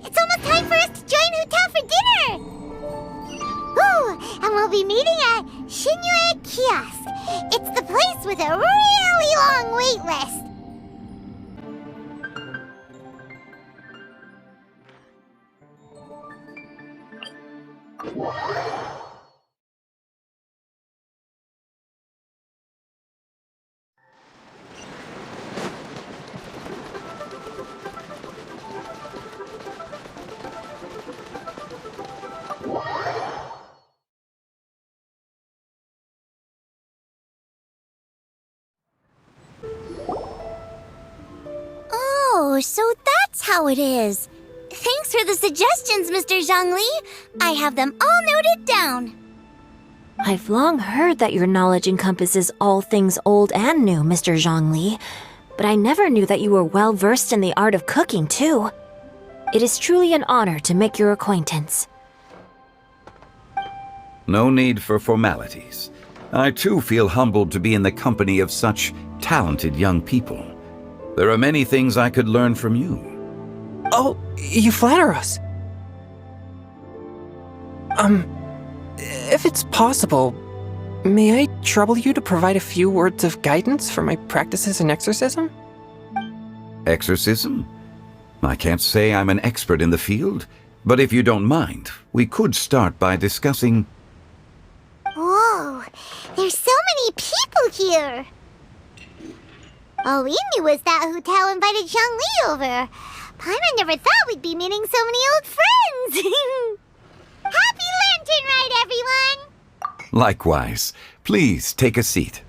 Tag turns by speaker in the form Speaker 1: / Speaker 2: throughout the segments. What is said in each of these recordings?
Speaker 1: It's almost time for us to join Hotel for dinner! Ooh, and we'll be meeting at Shinue Kiosk. It's the place with a really long wait list.
Speaker 2: Oh, so that's how it is. Thanks for the suggestions, Mr. Zhongli. I have them all noted down.
Speaker 3: I've long heard that your knowledge encompasses all things old and new, Mr. Zhongli, but I never knew that you were well versed in the art of cooking, too. It is truly an honor to make your acquaintance.
Speaker 4: No need for formalities. I too feel humbled to be in the company of such talented young people. There are many things I could learn from you.
Speaker 5: Oh, you flatter us. If it's possible, may I trouble you to provide a few words of guidance for my practices in exorcism?
Speaker 4: Exorcism? I can't say I'm an expert in the field, but if you don't mind, we could start by discussing...
Speaker 1: Whoa, there's so many people here! All we knew was that Hotel invited Zhongli over. Pаймon never thought we'd be meeting so many old friends! Happy Lantern Ride, everyone!
Speaker 4: Likewise. Please take a seat.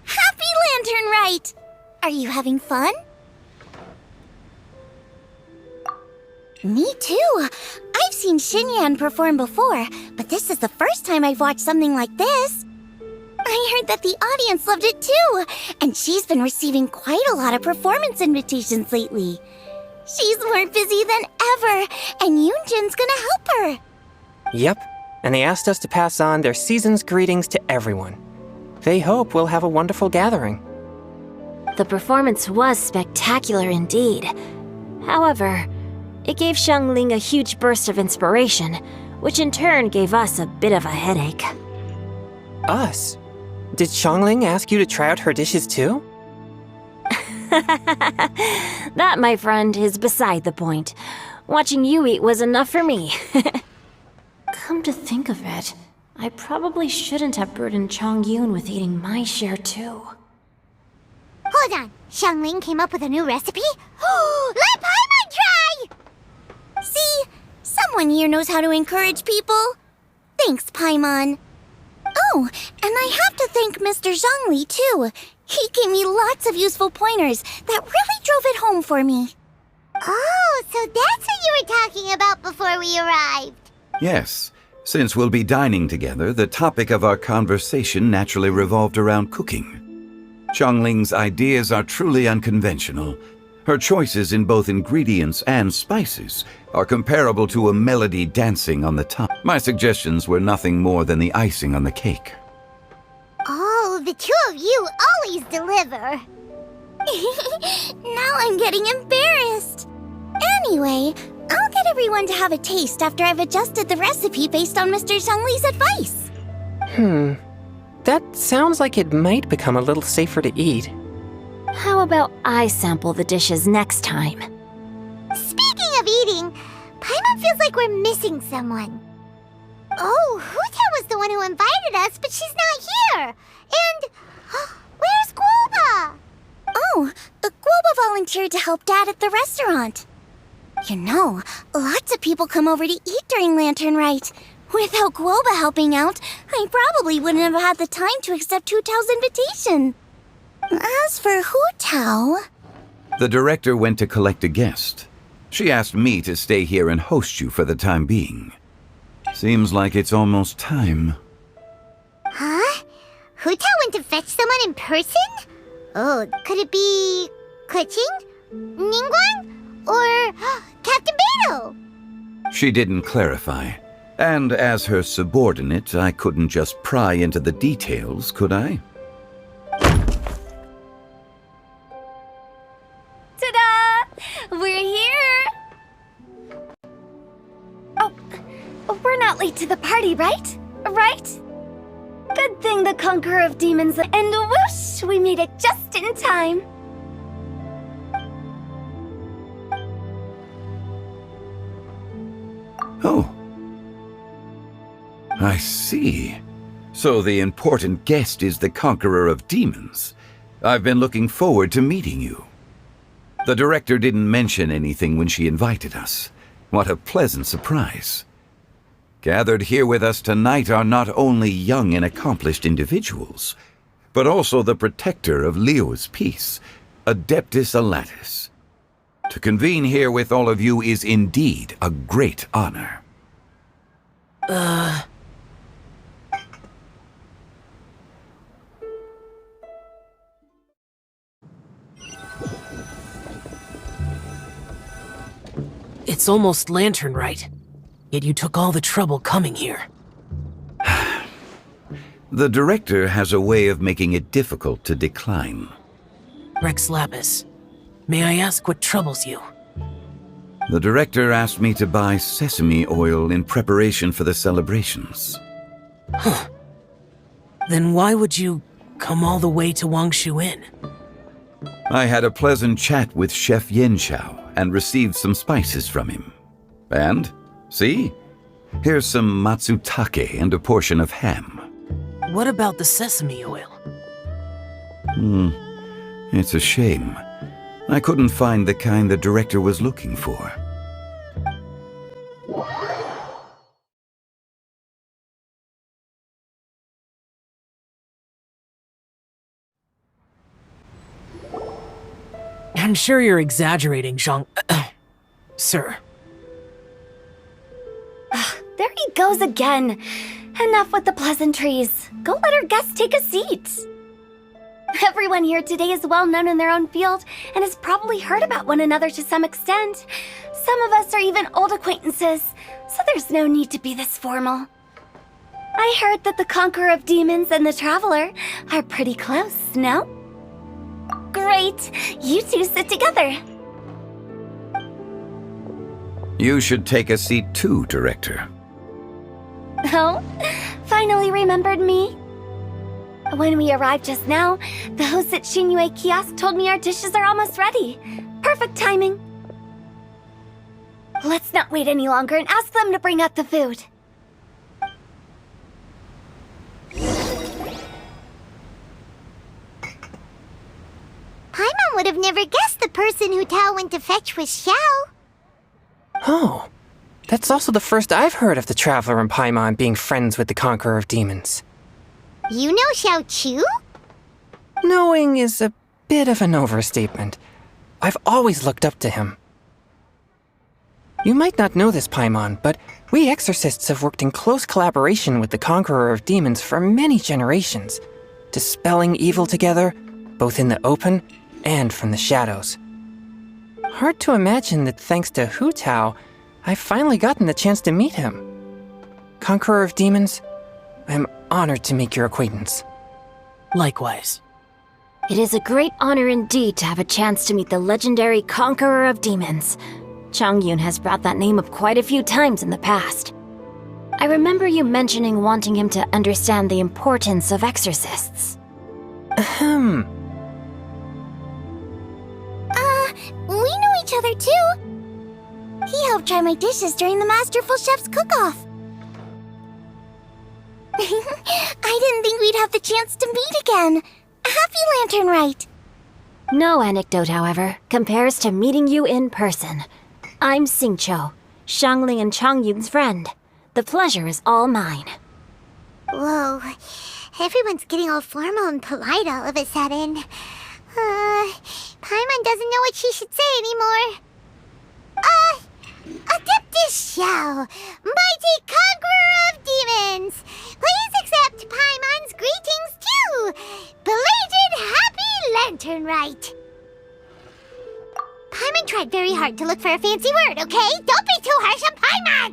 Speaker 2: Happy Lantern Rite! Are you having fun? Me too. I've seen Xinyan perform before, but this is the first time I've watched something like this. I heard that the audience loved it too, and she's been receiving quite a lot of performance invitations lately. She's more busy than ever, and Yoonjin's gonna help her.
Speaker 5: Yep, and they asked us to pass on their season's greetings to everyone. They hope we'll have a wonderful gathering.
Speaker 3: The performance was spectacular indeed. However, it gave Xiangling a huge burst of inspiration, which in turn gave us a bit of a headache.
Speaker 5: Us? Did Xiangling ask you to try out her dishes too?
Speaker 3: That, my friend, is beside the point. Watching you eat was enough for me. Come to think of it, I probably shouldn't have burdened Chongyun with eating my share too.
Speaker 1: Hold on, Xiangling came up with a new recipe? Let Pаймon try!
Speaker 2: See? Someone here knows how to encourage people. Thanks, Pаймon. Oh, and I have to thank Mr. Zhongli, too. He gave me lots of useful pointers that really drove it home for me.
Speaker 1: Oh, so that's what you were talking about before we arrived.
Speaker 4: Yes. Since we'll be dining together, the topic of our conversation naturally revolved around cooking. Xiangling's ideas are truly unconventional. Her choices in both ingredients and spices are comparable to a melody dancing on the top. My suggestions were nothing more than the icing on the cake.
Speaker 1: Oh, the two of you always deliver.
Speaker 2: Now I'm getting embarrassed. Anyway, I'll get everyone to have a taste after I've adjusted the recipe based on Mr. Zhongli's advice.
Speaker 5: That sounds like it might become a little safer to eat.
Speaker 3: How about I sample the dishes next time?
Speaker 1: Speaking of eating, Pаймon feels like we're missing someone. Oh, Huta was the one who invited us, but she's not here. And where's Guoba?
Speaker 2: Oh, Guoba volunteered to help Dad at the restaurant. You know, lots of people come over to eat during Lantern Rite. Without Guoba helping out, I probably wouldn't have had the time to accept Hu Tao's invitation. As for Hu Tao...
Speaker 4: The director went to collect a guest. She asked me to stay here and host you for the time being. Seems like it's almost time.
Speaker 1: Huh? Hu Tao went to fetch someone in person? Oh, could it be... Kuching? Ningguang? Or Captain Beto?
Speaker 4: She didn't clarify. And as her subordinate, I couldn't just pry into the details, could I?
Speaker 2: not late to the party, right? Right? Good thing the conqueror of demons and whoosh, we made it just in time.
Speaker 4: Oh. I see. So the important guest is the conqueror of demons. I've been looking forward to meeting you. The director didn't mention anything when she invited us. What a pleasant surprise. Gathered here with us tonight are not only young and accomplished individuals, but also the protector of Leo's peace, Adeptus Alatus. To convene here with all of you is indeed a great honor.
Speaker 6: It's almost lantern right. Yet you took all the trouble coming here.
Speaker 4: The director has a way of making it difficult to decline.
Speaker 6: Rex Lapis, may I ask what troubles you?
Speaker 4: The director asked me to buy sesame oil in preparation for the celebrations.
Speaker 6: Then why would you come all the way to Wangshu Inn?
Speaker 4: I had a pleasant chat with Chef Yenshao and received some spices from him. And, see? Here's some matsutake and a portion of ham.
Speaker 6: What about the sesame oil?
Speaker 4: It's a shame. I couldn't find the kind the director was looking for.
Speaker 6: I'm sure you're exaggerating, Zhang... Sir.
Speaker 2: There he goes again. Enough with the pleasantries. Go let our guests take a seat. Everyone here today is well known in their own field and has probably heard about one another to some extent. Some of us are even old acquaintances, so there's no need to be this formal. I heard that the conqueror of demons and the traveler are pretty close, no? Great! You two sit together.
Speaker 4: You should take a seat too, Director.
Speaker 2: Oh? Finally remembered me? When we arrived just now, the host at Shinyue Kiosk told me our dishes are almost ready. Perfect timing. Let's not wait any longer and ask them to bring out the food.
Speaker 1: Paimon would have never guessed the person who Tao went to fetch was Xiao.
Speaker 5: Oh, that's also the first I've heard of the Traveler and Paimon being friends with the Conqueror of Demons.
Speaker 1: You know Xiao Chu?
Speaker 5: Knowing is a bit of an overstatement. I've always looked up to him. You might not know this, Paimon, but we exorcists have worked in close collaboration with the Conqueror of Demons for many generations, dispelling evil together, both in the open and from the shadows. Hard to imagine that thanks to Hu Tao, I've finally gotten the chance to meet him. Conqueror of Demons, I'm honored to make your acquaintance.
Speaker 6: Likewise.
Speaker 3: It is a great honor indeed to have a chance to meet the legendary Conqueror of Demons. Changyun has brought that name up quite a few times in the past. I remember you mentioning wanting him to understand the importance of exorcists.
Speaker 2: We know each other too. He helped try my dishes during the Masterful Chef's cook-off. I didn't think we'd have the chance to meet again. Happy Lantern Rite!
Speaker 3: No anecdote, however, compares to meeting you in person. I'm Xingqiu, Xiangling and Changyun's friend. The pleasure is all mine.
Speaker 1: Whoa, everyone's getting all formal and polite all of a sudden. Paimon doesn't know what she should say anymore. Adeptus Xiao, mighty conqueror of demons, please accept Paimon's greetings too. Belated Happy Lantern Rite. Paimon tried very hard to look for a fancy word, okay? Don't be too harsh on Paimon!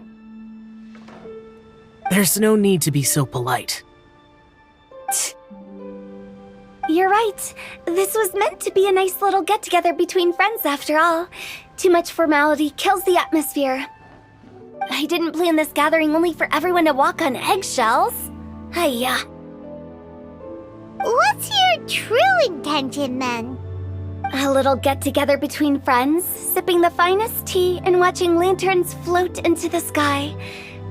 Speaker 6: There's no need to be so polite.
Speaker 2: You're right. This was meant to be a nice little get-together between friends after all. Too much formality kills the atmosphere. I didn't plan this gathering only for everyone to walk on eggshells. Hiya.
Speaker 1: What's your true intention, then?
Speaker 2: A little get-together between friends, sipping the finest tea and watching lanterns float into the sky,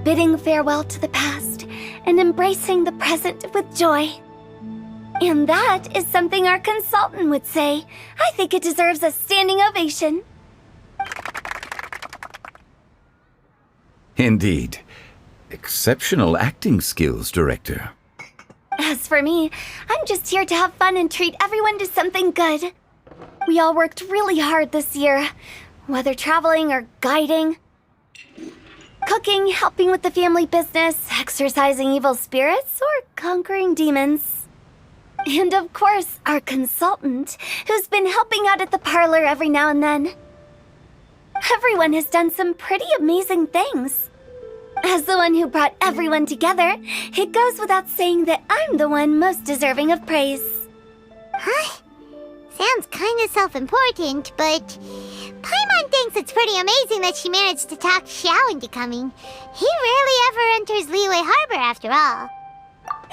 Speaker 2: bidding farewell to the past and embracing the present with joy. And that is something our consultant would say. I think it deserves a standing ovation.
Speaker 4: Indeed. Exceptional acting skills, Director.
Speaker 2: As for me, I'm just here to have fun and treat everyone to something good. We all worked really hard this year, whether traveling or guiding. Cooking, helping with the family business, exorcising evil spirits, or conquering demons. And of course, our consultant, who's been helping out at the parlor every now and then. Everyone has done some pretty amazing things. As the one who brought everyone together, it goes without saying that I'm the one most deserving of praise.
Speaker 1: Huh? Sounds kinda self-important, but Paimon thinks it's pretty amazing that she managed to talk Xiao into coming. He rarely ever enters Liyue Harbor after all.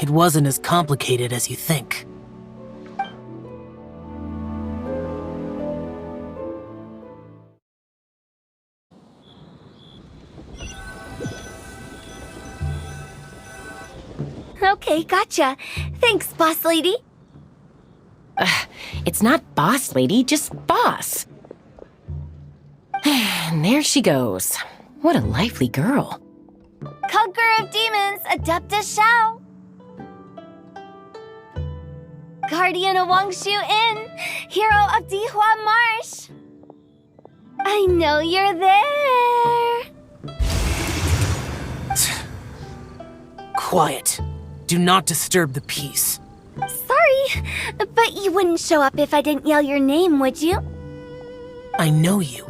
Speaker 6: It wasn't as complicated as you think.
Speaker 2: Okay, gotcha. Thanks, boss lady.
Speaker 7: It's not boss lady, just boss. And there she goes. What a lively girl.
Speaker 2: Conqueror of demons, Adeptus Xiao. Guardian of Wangshu Inn, hero of Dihua Marsh. I know you're there.
Speaker 6: Quiet. Do not disturb the peace.
Speaker 2: Sorry, but you wouldn't show up if I didn't yell your name, would you?
Speaker 6: I know you.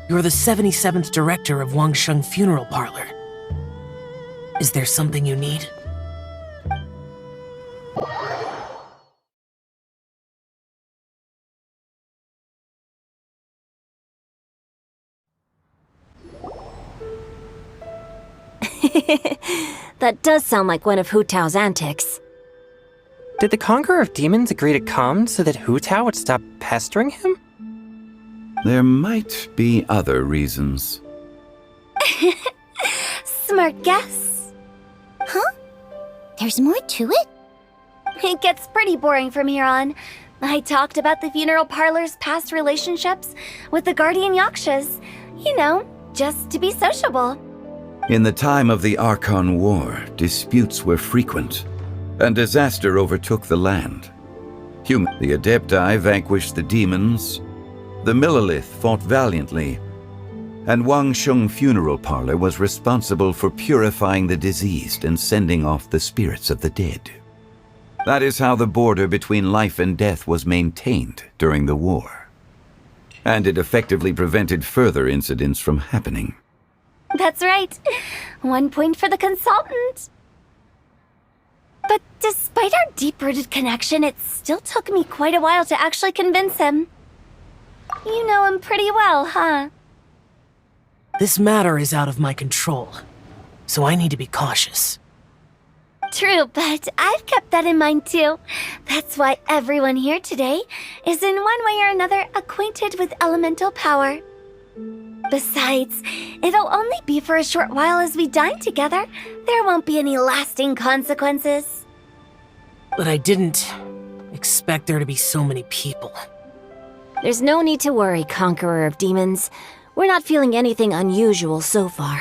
Speaker 6: You're the 77th director of Wangsheng Funeral Parlor. Is there something you need?
Speaker 3: That does sound like one of Hu Tao's antics.
Speaker 5: Did the Conqueror of Demons agree to come so that Hu Tao would stop pestering him?
Speaker 4: There might be other reasons.
Speaker 2: Smart guess. Huh?
Speaker 1: There's more to it?
Speaker 2: It gets pretty boring from here on. I talked about the funeral parlor's past relationships with the guardian yakshas. You know, just to be sociable.
Speaker 4: In the time of the Archon War, disputes were frequent, and disaster overtook the land. The Adepti vanquished the demons, the Millelith fought valiantly, and Wangsheng Funeral Parlor was responsible for purifying the diseased and sending off the spirits of the dead. That is how the border between life and death was maintained during the war. And it effectively prevented further incidents from happening.
Speaker 2: That's right. 1 point for the consultant. But despite our deep-rooted connection, it still took me quite a while to actually convince him. You know him pretty well, huh?
Speaker 6: This matter is out of my control, so I need to be cautious.
Speaker 2: True, but I've kept that in mind too. That's why everyone here today is in one way or another acquainted with elemental power. Besides, it'll only be for a short while as we dine together. There won't be any lasting consequences.
Speaker 6: But I didn't expect there to be so many people.
Speaker 3: There's no need to worry, Conqueror of Demons. We're not feeling anything unusual so far.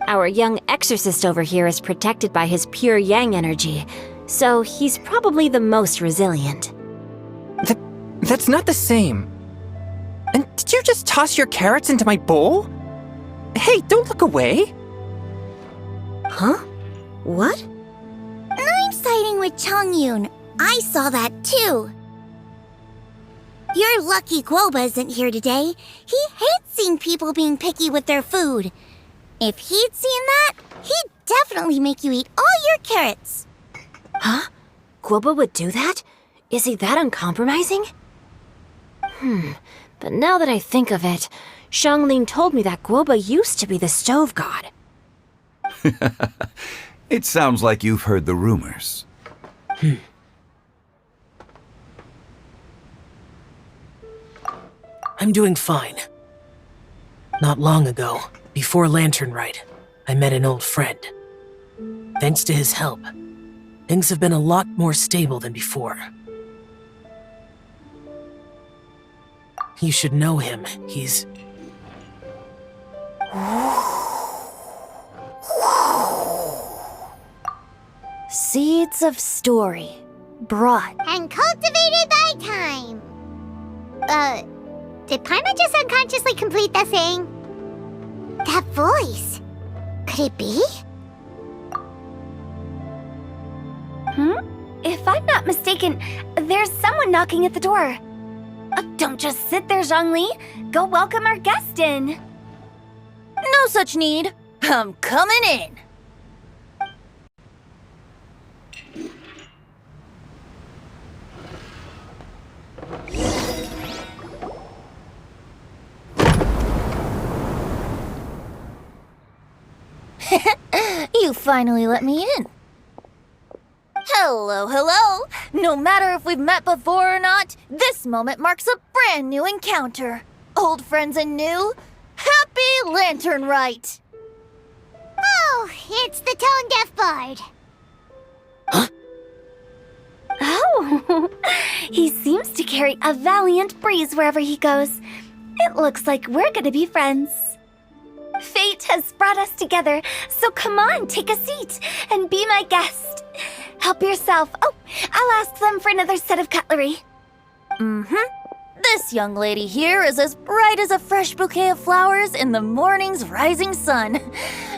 Speaker 3: Our young exorcist over here is protected by his pure yang energy, so he's probably the most resilient.
Speaker 5: That's not the same. And did you just toss your carrots into my bowl? Hey, don't look away!
Speaker 3: Huh? What?
Speaker 2: I'm siding with Chongyun. I saw that too. You're lucky Guoba isn't here today. He hates seeing people being picky with their food. If he'd seen that, he'd definitely make you eat all your carrots.
Speaker 3: Huh? Guoba would do that? Is he that uncompromising? But now that I think of it, Xiangling told me that Guoba used to be the stove god.
Speaker 4: It sounds like you've heard the rumors.
Speaker 6: I'm doing fine. Not long ago, before Lantern Rite, I met an old friend. Thanks to his help, things have been a lot more stable than before. You should know him. He's...
Speaker 3: Seeds of story. Brought.
Speaker 1: And cultivated by time. Did Pаймon just unconsciously complete that thing? That voice. Could it be?
Speaker 2: If I'm not mistaken, there's someone knocking at the door. Don't just sit there, Zhongli. Go welcome our guest in.
Speaker 8: No such need. I'm coming in. You finally let me in. Hello, hello. No matter if we've met before or not, this moment marks a brand new encounter. Old friends and new. Happy Lantern Rite.
Speaker 1: Oh, it's the tone-deaf bard.
Speaker 2: Oh, he seems to carry a valiant breeze wherever he goes. It looks like we're gonna be friends. Fate has brought us together, so come on, take a seat and be my guest. Help yourself. Oh, I'll ask them for another set of cutlery.
Speaker 8: This young lady here is as bright as a fresh bouquet of flowers in the morning's rising sun.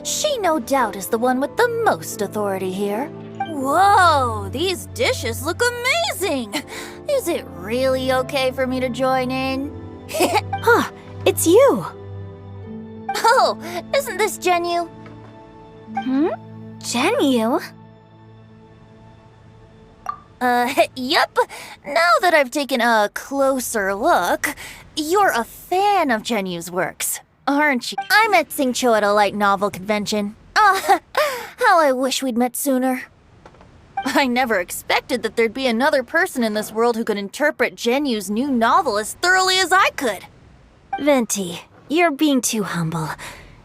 Speaker 8: She no doubt is the one with the most authority here. Whoa, these dishes look amazing! Is it really okay for me to join in?
Speaker 3: Huh, it's you.
Speaker 8: Oh, isn't this Genu?
Speaker 2: Genu?
Speaker 8: Yep. Now that I've taken a closer look, you're a fan of Genu's works, aren't you? I met Xingqiu at a light novel convention. Ah, how I wish we'd met sooner. I never expected that there'd be another person in this world who could interpret Genu's new novel as thoroughly as I could.
Speaker 3: Venti, you're being too humble.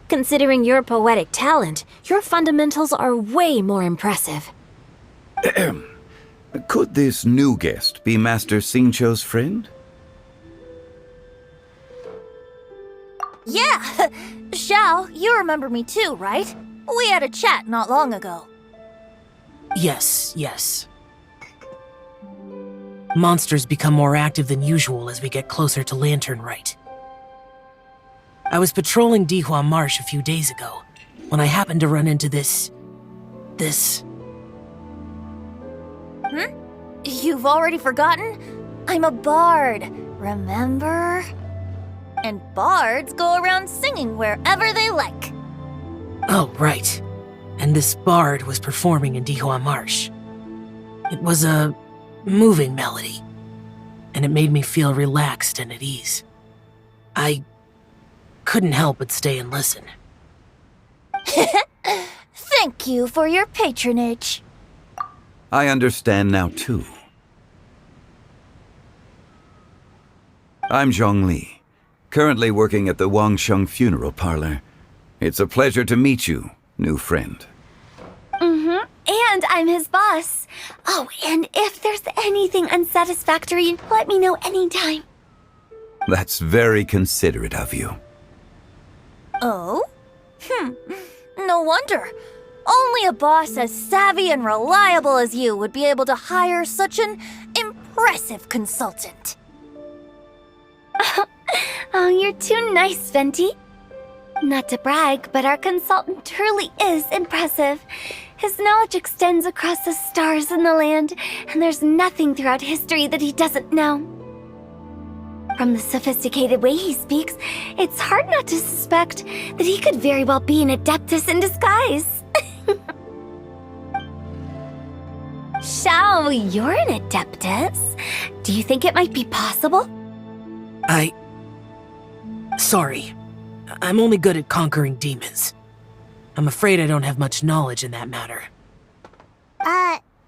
Speaker 3: Considering your poetic talent, your fundamentals are way more impressive.
Speaker 4: Could this new guest be Master Xingqiu's friend?
Speaker 8: Yeah! Xiao, you remember me too, right? We had a chat not long ago.
Speaker 6: Yes. Monsters become more active than usual as we get closer to Lantern Rite. I was patrolling Dihua Marsh a few days ago, when I happened to run into this...
Speaker 8: You've already forgotten? I'm a bard, remember? And bards go around singing wherever they like.
Speaker 6: Oh, right. And this bard was performing in Dihua Marsh. It was a moving melody, and it made me feel relaxed and at ease. I couldn't help but stay and listen.
Speaker 8: Thank you for your patronage.
Speaker 4: I understand now, too. I'm Zhongli, currently working at the Wangsheng Funeral Parlor. It's a pleasure to meet you, new friend.
Speaker 2: And I'm his boss. Oh, and if there's anything unsatisfactory, let me know anytime.
Speaker 4: That's very considerate of you.
Speaker 8: Oh? No wonder. Only a boss as savvy and reliable as you would be able to hire such an impressive consultant.
Speaker 2: Oh, you're too nice, Venti. Not to brag, but our consultant truly is impressive. His knowledge extends across the stars and the land, and there's nothing throughout history that he doesn't know. From the sophisticated way he speaks, it's hard not to suspect that he could very well be an adeptus in disguise. Xiao, you're an adeptus. Do you think it might be possible?
Speaker 6: Sorry, I'm only good at conquering demons. I'm afraid I don't have much knowledge in that matter.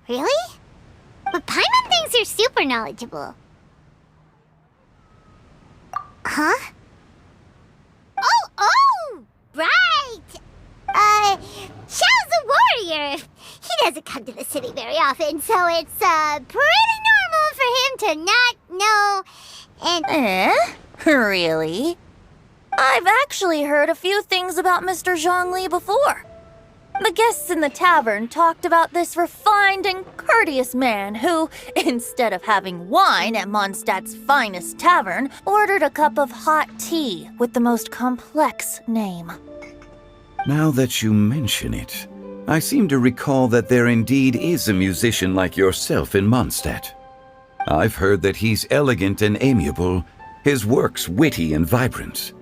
Speaker 1: Really? But Paimon thinks you're super knowledgeable. Huh? Oh, right! Xiao's a warrior. He doesn't come to the city very often, so it's, pretty normal for him to not know and...
Speaker 8: Really? I've actually heard a few things about Mr. Zhongli before. The guests in the tavern talked about this refined and courteous man who, instead of having wine at Mondstadt's finest tavern, ordered a cup of hot tea with the most complex name.
Speaker 4: Now that you mention it, I seem to recall that there indeed is a musician like yourself in Mondstadt. I've heard that he's elegant and amiable, his works witty and vibrant.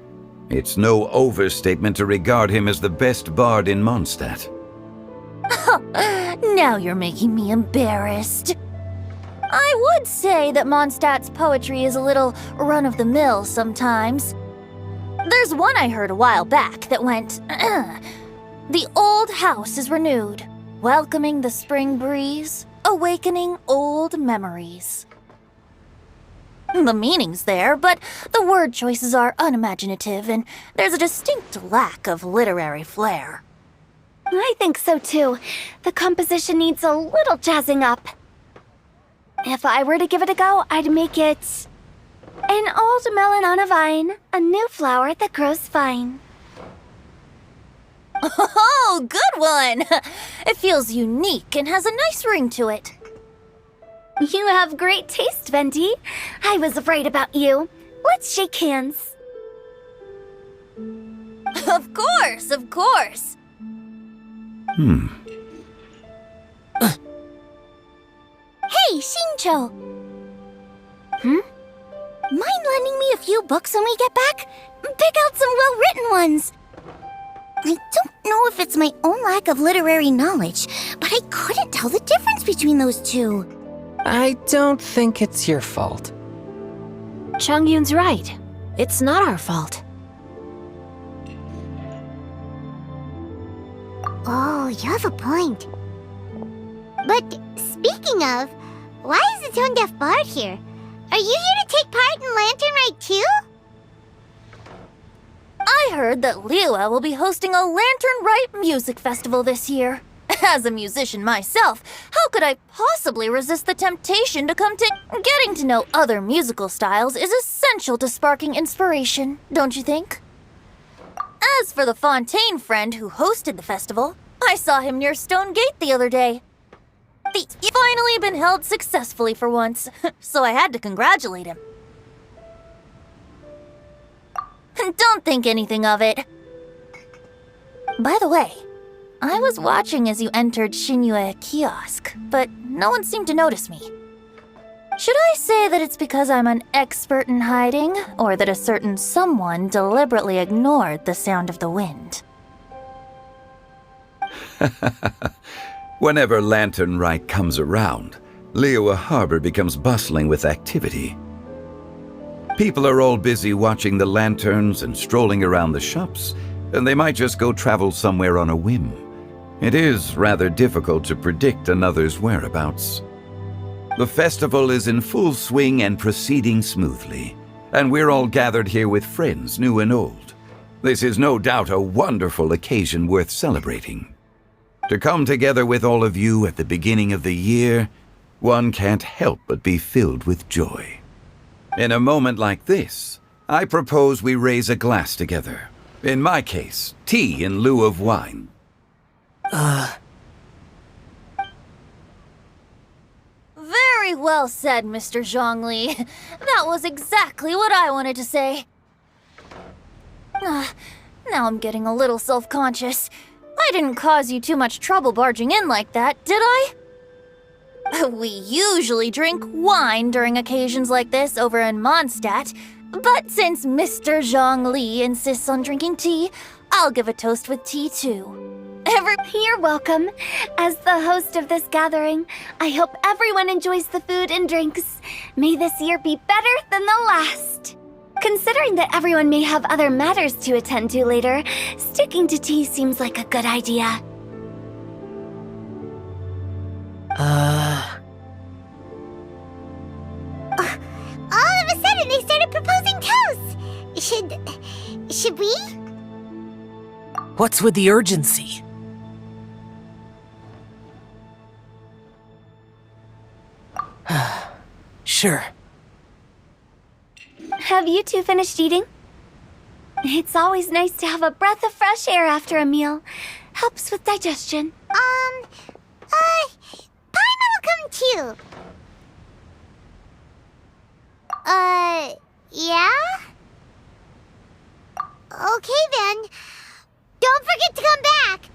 Speaker 4: It's no overstatement to regard him as the best bard in Mondstadt.
Speaker 8: Now you're making me embarrassed. I would say that Mondstadt's poetry is a little run-of-the-mill sometimes. There's one I heard a while back that went, The old house is renewed, welcoming the spring breeze, awakening old memories. The meaning's there, but the word choices are unimaginative, and there's a distinct lack of literary flair.
Speaker 2: I think so too. The composition needs a little jazzing up. If I were to give it a go, I'd make it... An old melon on a vine, a new flower that grows fine.
Speaker 8: Oh, good one! It feels unique and has a nice ring to it.
Speaker 2: You have great taste, Venti. I was afraid about you. Let's shake hands.
Speaker 8: Of course, of course.
Speaker 2: Hey, Shincho! Mind lending me a few books when we get back? Pick out some well-written ones. I don't know if it's my own lack of literary knowledge, but I couldn't tell the difference between those two.
Speaker 5: I don't think it's your fault.
Speaker 3: Chongyun's right. It's not our fault.
Speaker 1: Oh, you have a point. But speaking of, why is the tone-deaf bard here? Are you here to take part in Lantern Rite too?
Speaker 8: I heard that Liua will be hosting a Lantern Rite music festival this year. As a musician myself, how could I possibly resist the temptation to come to... Getting to know other musical styles is essential to sparking inspiration, don't you think? As for the Fontaine friend who hosted the festival, I saw him near Stone Gate the other day. It's finally been held successfully for once, so I had to congratulate him. Don't think anything of it. By the way, I was watching as you entered Shinyue kiosk, but no one seemed to notice me. Should I say that it's because I'm an expert in hiding, or that a certain someone deliberately ignored the sound of the wind?
Speaker 4: Whenever Lantern Rite comes around, Liua Harbor becomes bustling with activity. People are all busy watching the lanterns and strolling around the shops, and they might just go travel somewhere on a whim. It is rather difficult to predict another's whereabouts. The festival is in full swing and proceeding smoothly, and we're all gathered here with friends, new and old. This is no doubt a wonderful occasion worth celebrating. To come together with all of you at the beginning of the year, one can't help but be filled with joy. In a moment like this, I propose we raise a glass together. In my case, tea in lieu of wine.
Speaker 8: Very well said, Mr. Zhongli. That was exactly what I wanted to say. Now I'm getting a little self-conscious. I didn't cause you too much trouble barging in like that, did I? We usually drink wine during occasions like this over in Mondstadt, but since Mr. Zhongli insists on drinking tea, I'll give a toast with tea too.
Speaker 2: You're welcome. As the host of this gathering, I hope everyone enjoys the food and drinks. May this year be better than the last. Considering that everyone may have other matters to attend to later, sticking to tea seems like a good idea.
Speaker 1: All of a sudden, they started proposing toasts. Should we?
Speaker 6: What's with the urgency? Sure.
Speaker 2: Have you two finished eating? It's always nice to have a breath of fresh air after a meal. Helps with digestion.
Speaker 1: Pаймon will come too. Yeah? Okay then. Don't forget to come back.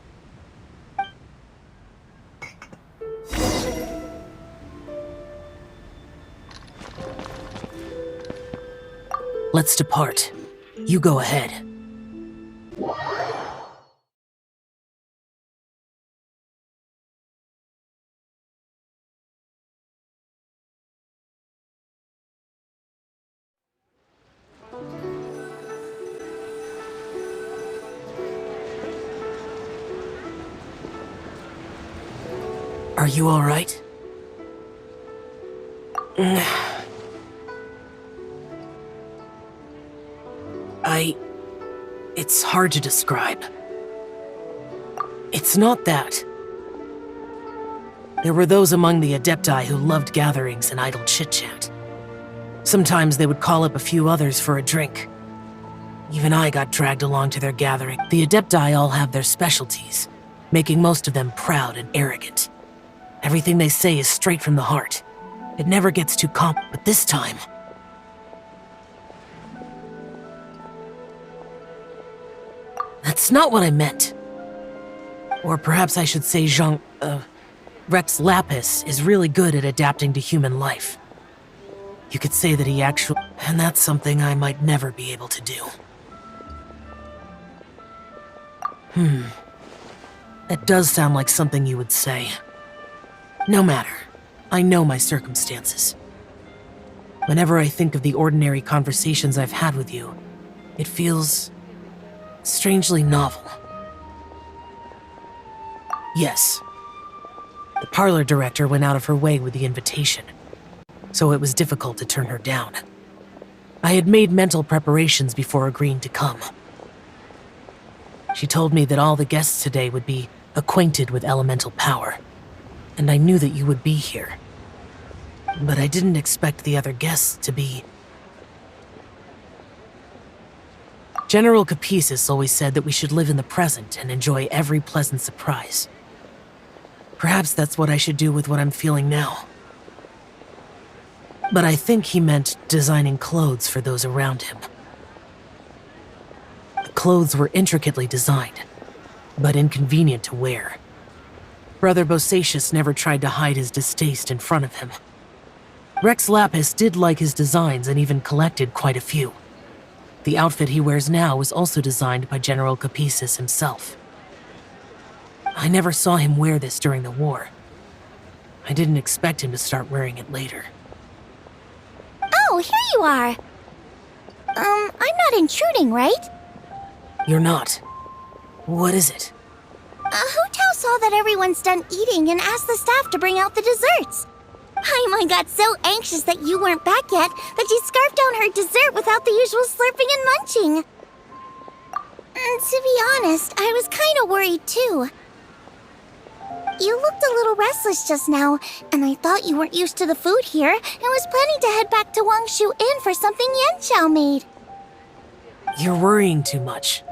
Speaker 6: Let's depart. You go ahead. Are you all right? It's hard to describe. It's not that. There were those among the Adepti who loved gatherings and idle chit-chat. Sometimes they would call up a few others for a drink. Even I got dragged along to their gathering. The Adepti all have their specialties, making most of them proud and arrogant. Everything they say is straight from the heart. It never gets too but this time... That's not what I meant. Or perhaps I should say Rex Lapis is really good at adapting to human life. You could say that he actually... And that's something I might never be able to do. That does sound like something you would say. No matter. I know my circumstances. Whenever I think of the ordinary conversations I've had with you, it feels... strangely novel. Yes. The parlor director went out of her way with the invitation, so it was difficult to turn her down. I had made mental preparations before agreeing to come. She told me that all the guests today would be acquainted with elemental power, and I knew that you would be here. But I didn't expect the other guests to be... General Capisis always said that we should live in the present and enjoy every pleasant surprise. Perhaps that's what I should do with what I'm feeling now. But I think he meant designing clothes for those around him. The clothes were intricately designed, but inconvenient to wear. Brother Bosacius never tried to hide his distaste in front of him. Rex Lapis did like his designs and even collected quite a few. The outfit he wears now was also designed by General Capisis himself. I never saw him wear this during the war. I didn't expect him to start wearing it later.
Speaker 2: Oh, here you are. I'm not intruding, right?
Speaker 6: You're not. What is it?
Speaker 2: Hu-Tao saw that everyone's done eating and asked the staff to bring out the desserts. Pаймon got so anxious that you weren't back yet that she scarfed down her dessert without the usual slurping and munching. To be honest, I was kind of worried too. You looked a little restless just now, and I thought you weren't used to the food here and was planning to head back to Wangshu Inn for something Yanxiao made.
Speaker 6: You're worrying too much.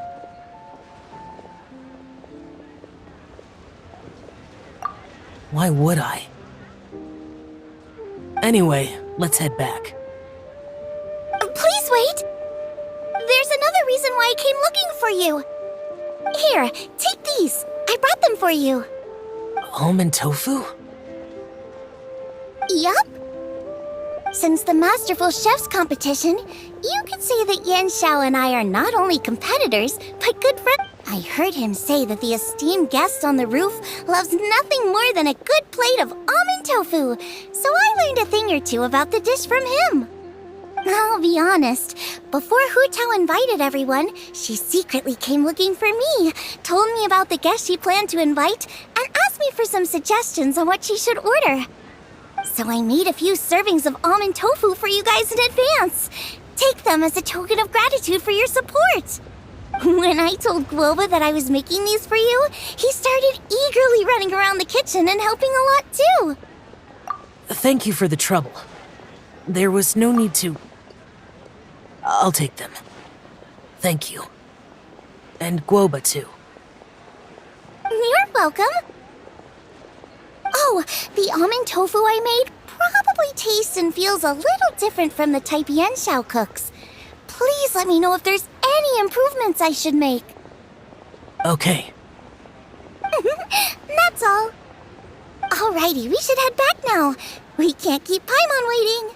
Speaker 6: Why would I? Anyway, let's head back.
Speaker 2: Please wait! There's another reason why I came looking for you. Here, take these. I brought them for you.
Speaker 6: Almond tofu?
Speaker 2: Yup. Since the Masterful Chef's competition, you could say that Yanxiao and I are not only competitors, but good friends. I heard him say that the esteemed guest on the roof loves nothing more than a good plate of almond tofu, so I learned a thing or two about the dish from him. I'll be honest. Before Hu Tao invited everyone, she secretly came looking for me, told me about the guests she planned to invite, and asked me for some suggestions on what she should order. So I made a few servings of almond tofu for you guys in advance. Take them as a token of gratitude for your support. When I told Guoba that I was making these for you, he started eagerly running around the kitchen and helping a lot too.
Speaker 6: Thank you for the trouble. There was no need to... I'll take them. Thank you. And Guoba too.
Speaker 2: You're welcome. Oh, the almond tofu I made probably tastes and feels a little different from the type Yanxiao cooks. Please let me know if there's any improvements I should make.
Speaker 6: Okay.
Speaker 2: That's all. Alrighty, we should head back now. We can't keep Paimon waiting.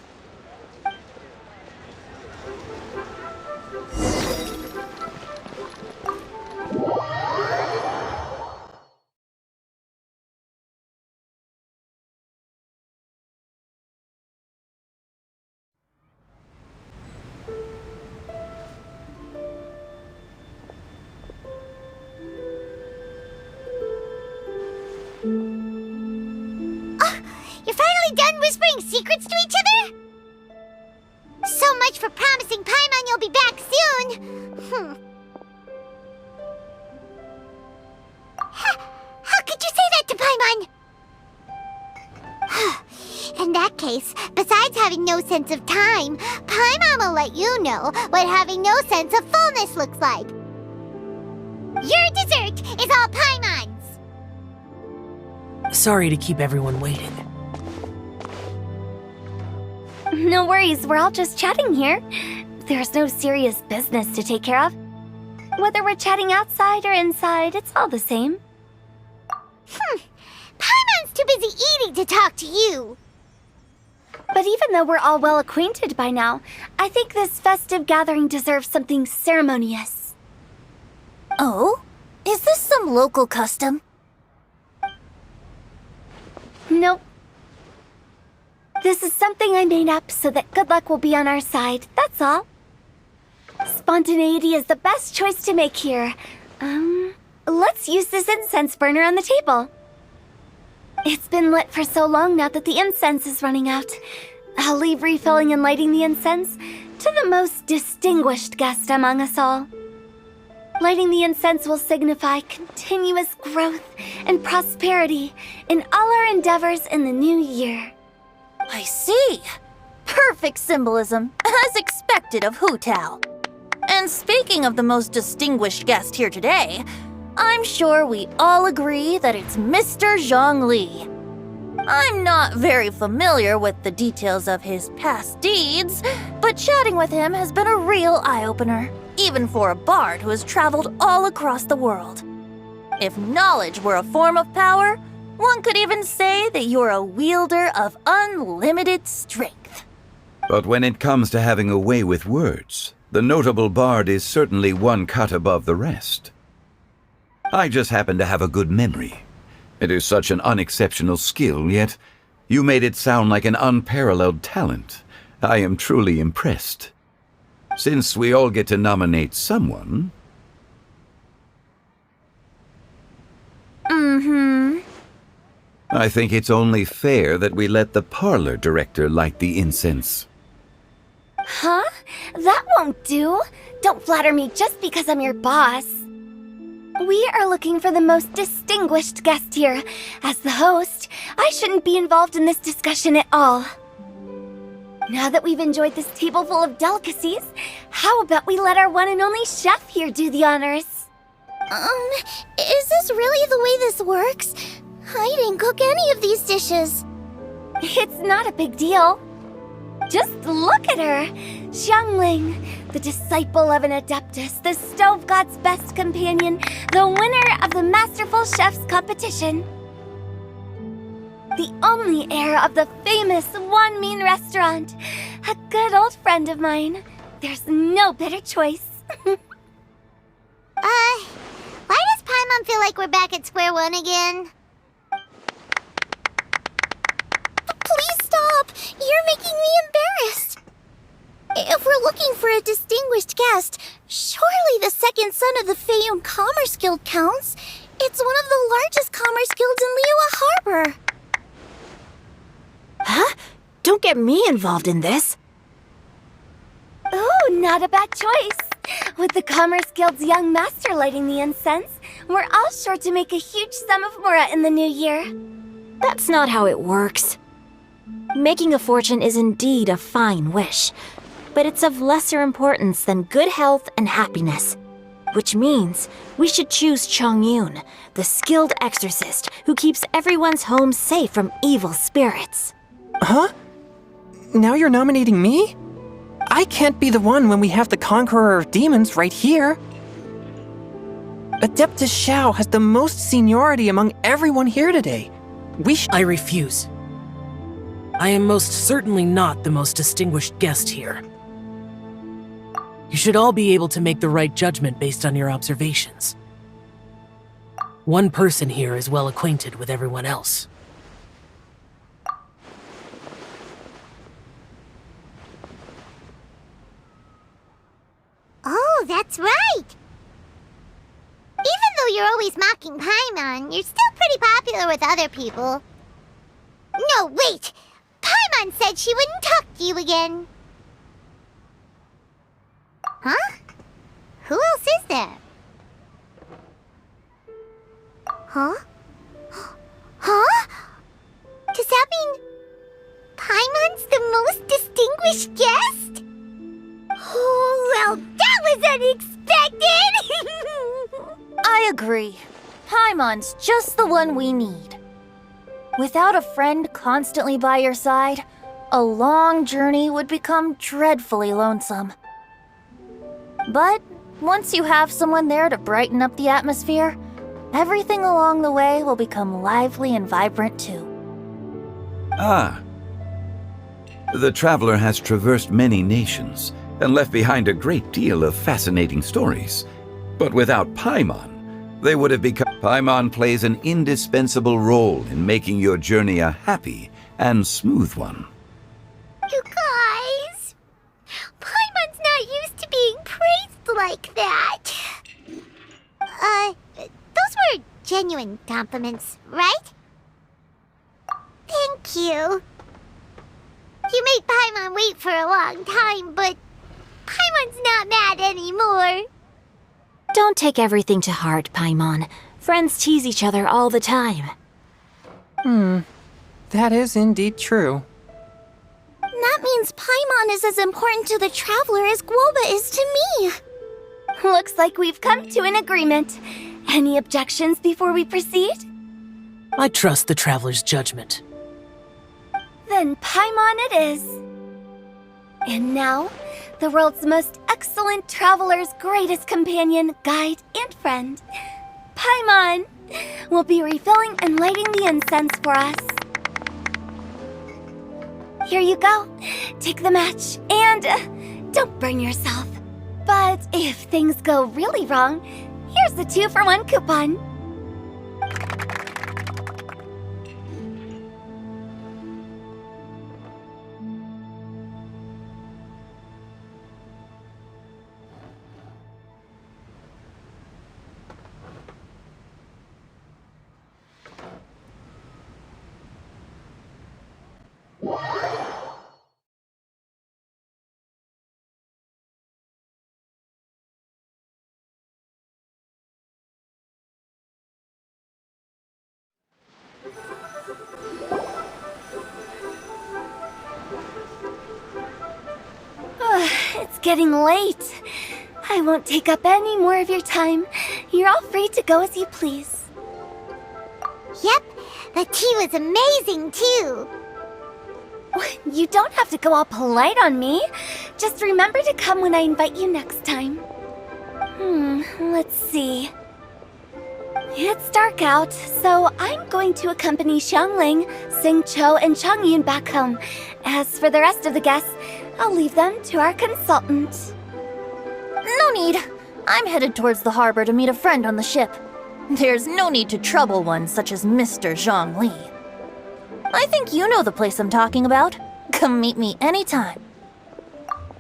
Speaker 1: You're finally done whispering secrets to each other? So much for promising Paimon you'll be back soon. How could you say that to Paimon? In that case, besides having no sense of time, Paimon will let you know what having no sense of fullness looks like. Your dessert is all Paimon's.
Speaker 6: Sorry to keep everyone waiting.
Speaker 2: No worries, we're all just chatting here. There's no serious business to take care of. Whether we're chatting outside or inside, it's all the same.
Speaker 1: Paimon's too busy eating to talk to you.
Speaker 2: But even though we're all well acquainted by now, I think this festive gathering deserves something ceremonious.
Speaker 8: Oh? Is this some local custom?
Speaker 2: Nope. This is something I made up so that good luck will be on our side, that's all. Spontaneity is the best choice to make here. Let's use this incense burner on the table. It's been lit for so long now that the incense is running out. I'll leave refilling and lighting the incense to the most distinguished guest among us all. Lighting the incense will signify continuous growth and prosperity in all our endeavors in the new year.
Speaker 8: I see. Perfect symbolism, as expected of Hu Tao. And speaking of the most distinguished guest here today, I'm sure we all agree that it's Mr. Zhongli. I'm not very familiar with the details of his past deeds, but chatting with him has been a real eye-opener, even for a bard who has traveled all across the world. If knowledge were a form of power, one could even say that you're a wielder of unlimited strength.
Speaker 4: But when it comes to having a way with words, the notable bard is certainly one cut above the rest. I just happen to have a good memory. It is such an unexceptional skill, yet you made it sound like an unparalleled talent. I am truly impressed. Since we all get to nominate someone... I think it's only fair that we let the parlor director light the incense.
Speaker 2: Huh? That won't do. Don't flatter me just because I'm your boss. We are looking for the most distinguished guest here. As the host, I shouldn't be involved in this discussion at all. Now that we've enjoyed this table full of delicacies, how about we let our one and only chef here do the honors? Is this really the way this works? I didn't cook any of these dishes. It's not a big deal. Just look at her. Xiangling, the disciple of an adeptus, the stove god's best companion, the winner of the Masterful Chef's competition. The only heir of the famous One Mean restaurant. A good old friend of mine. There's no better choice.
Speaker 1: Why does Paimon feel like we're back at square one again?
Speaker 2: Please stop! You're making me embarrassed. second son of the Feiyun Commerce Guild counts, it's one of the largest commerce guilds in Liyue Harbor.
Speaker 3: Huh? Don't get me involved in this.
Speaker 2: Oh, not a bad choice. With the Commerce Guild's young master lighting the incense, we're all sure to make a huge sum of mora in the new year.
Speaker 3: That's not how it works. Making a fortune is indeed a fine wish, but it's of lesser importance than good health and happiness. Which means we should choose Chongyun, the skilled exorcist who keeps everyone's home safe from evil spirits.
Speaker 5: Huh? Now you're nominating me? I can't be the one when we have the Conqueror of Demons right here. Adeptus Xiao has the most seniority among everyone here today.
Speaker 6: I refuse. I am most certainly not the most distinguished guest here. You should all be able to make the right judgment based on your observations. One person here is well acquainted with everyone else.
Speaker 1: Oh, that's right! Even though you're always mocking Paimon, you're still pretty popular with other people. No, wait! Paimon said she wouldn't talk to you again. Huh? Who else is there? Huh? Huh? Does that mean Paimon's the most distinguished guest? Oh, well, that was unexpected!
Speaker 8: I agree. Paimon's just the one we need. Without a friend constantly by your side, a long journey would become dreadfully lonesome. But once you have someone there to brighten up the atmosphere, everything along the way will become lively and vibrant too.
Speaker 4: Ah. The traveler has traversed many nations and left behind a great deal of fascinating stories. But without Paimon, they would have become... Paimon plays an indispensable role in making your journey a happy and smooth one.
Speaker 1: You guys, Paimon's not used to being praised like that. Those were genuine compliments, right? Thank you. You made Paimon wait for a long time, but Paimon's not mad anymore.
Speaker 3: Don't take everything to heart, Paimon. Friends tease each other all the time.
Speaker 5: That is indeed true.
Speaker 2: That means Paimon is as important to the traveler as Guoba is to me. Looks like we've come to an agreement. Any objections before we proceed?
Speaker 6: I trust the traveler's judgment.
Speaker 2: Then Paimon it is. And now, the world's most excellent traveler's greatest companion, guide, and friend, Paimon, will be refilling and lighting the incense for us. Here you go. Take the match, and don't burn yourself. But if things go really wrong, here's the 2-for-1 coupon. It's getting late. I won't take up any more of your time. You're all free to go as you please.
Speaker 1: Yep, the tea was amazing too.
Speaker 2: You don't have to go all polite on me. Just remember to come when I invite you next time. Let's see. It's dark out, so I'm going to accompany Xiangling, Xingqiu, and Chongyun back home. As for the rest of the guests, I'll leave them to our consultant.
Speaker 8: No need. I'm headed towards the harbor to meet a friend on the ship. There's no need to trouble one such as Mr. Zhongli. I think you know the place I'm talking about. Come meet me anytime.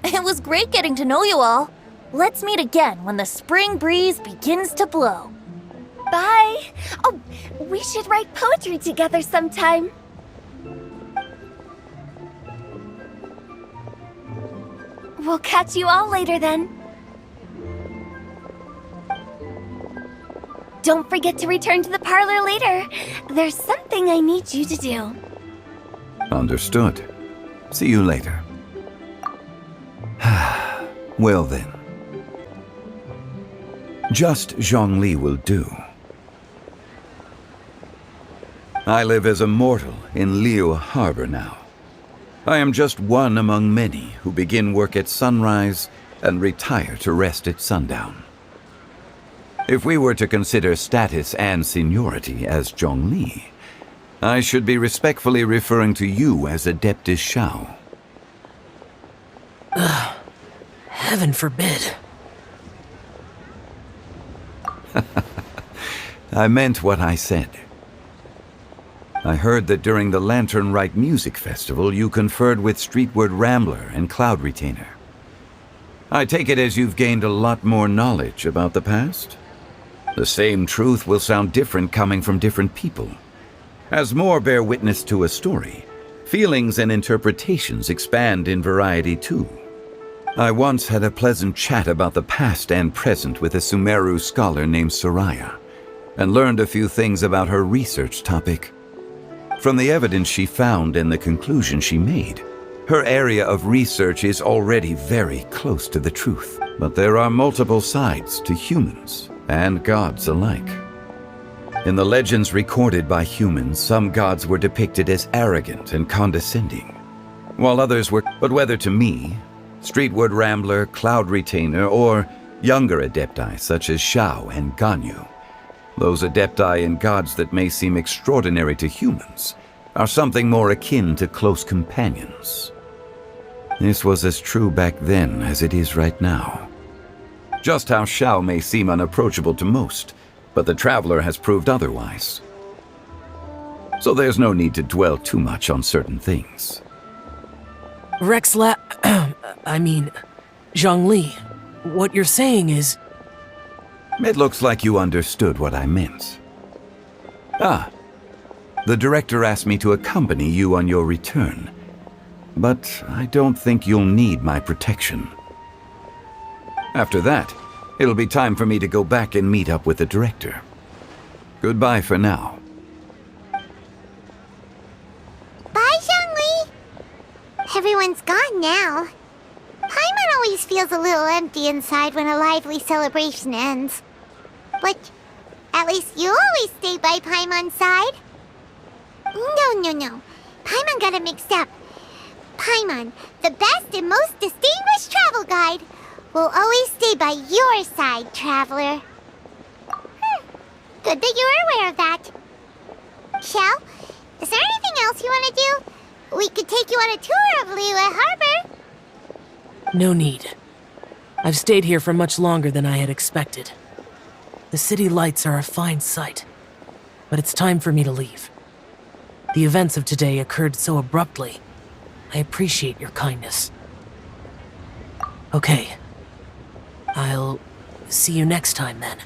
Speaker 8: It was great getting to know you all. Let's meet again when the spring breeze begins to blow.
Speaker 2: Bye. Oh, we should write poetry together sometime. We'll catch you all later then. Don't forget to return to the parlor later. There's something I need you to do.
Speaker 4: Understood. See you later. Well then. Just Zhongli will do. I live as a mortal in Liu Harbor now. I am just one among many who begin work at sunrise and retire to rest at sundown. If we were to consider status and seniority as Zhongli, I should be respectfully referring to you as Adeptus Shao.
Speaker 6: Heaven forbid.
Speaker 4: I meant what I said. I heard that during the Lantern Rite Music Festival, you conferred with Streetward Rambler and Cloud Retainer. I take it as you've gained a lot more knowledge about the past? The same truth will sound different coming from different people. As more bear witness to a story, feelings and interpretations expand in variety too. I once had a pleasant chat about the past and present with a Sumeru scholar named Soraya, and learned a few things about her research topic. From the evidence she found and the conclusion she made, her area of research is already very close to the truth. But there are multiple sides to humans and gods alike. In the legends recorded by humans, some gods were depicted as arrogant and condescending, while others were, but whether to me, Streetward Rambler, Cloud Retainer, or younger adepti such as Shao and Ganyu, those adepti and gods that may seem extraordinary to humans are something more akin to close companions. This was as true back then as it is right now. Just how Shao may seem unapproachable to most, but the Traveler has proved otherwise. So there's no need to dwell too much on certain things.
Speaker 6: Zhongli, what you're saying is...
Speaker 4: It looks like you understood what I meant. The director asked me to accompany you on your return, but I don't think you'll need my protection. After that, it'll be time for me to go back and meet up with the director. Goodbye for now.
Speaker 1: Bye, Zhongli. Everyone's gone now. Pаймon always feels a little empty inside when a lively celebration ends. But at least you always stay by Paimon's side. No. Pаймon got it mixed up. Pаймon, the best and most distinguished travel guide, will always stay by your side, Traveler. Good that you're aware of that. Shao, is there anything else you want to do? We could take you on a tour of Liu Harbor.
Speaker 6: No need. I've stayed here for much longer than I had expected. The city lights are a fine sight, but it's time for me to leave. The events of today occurred so abruptly. I appreciate your kindness. Okay. I'll see you next time then.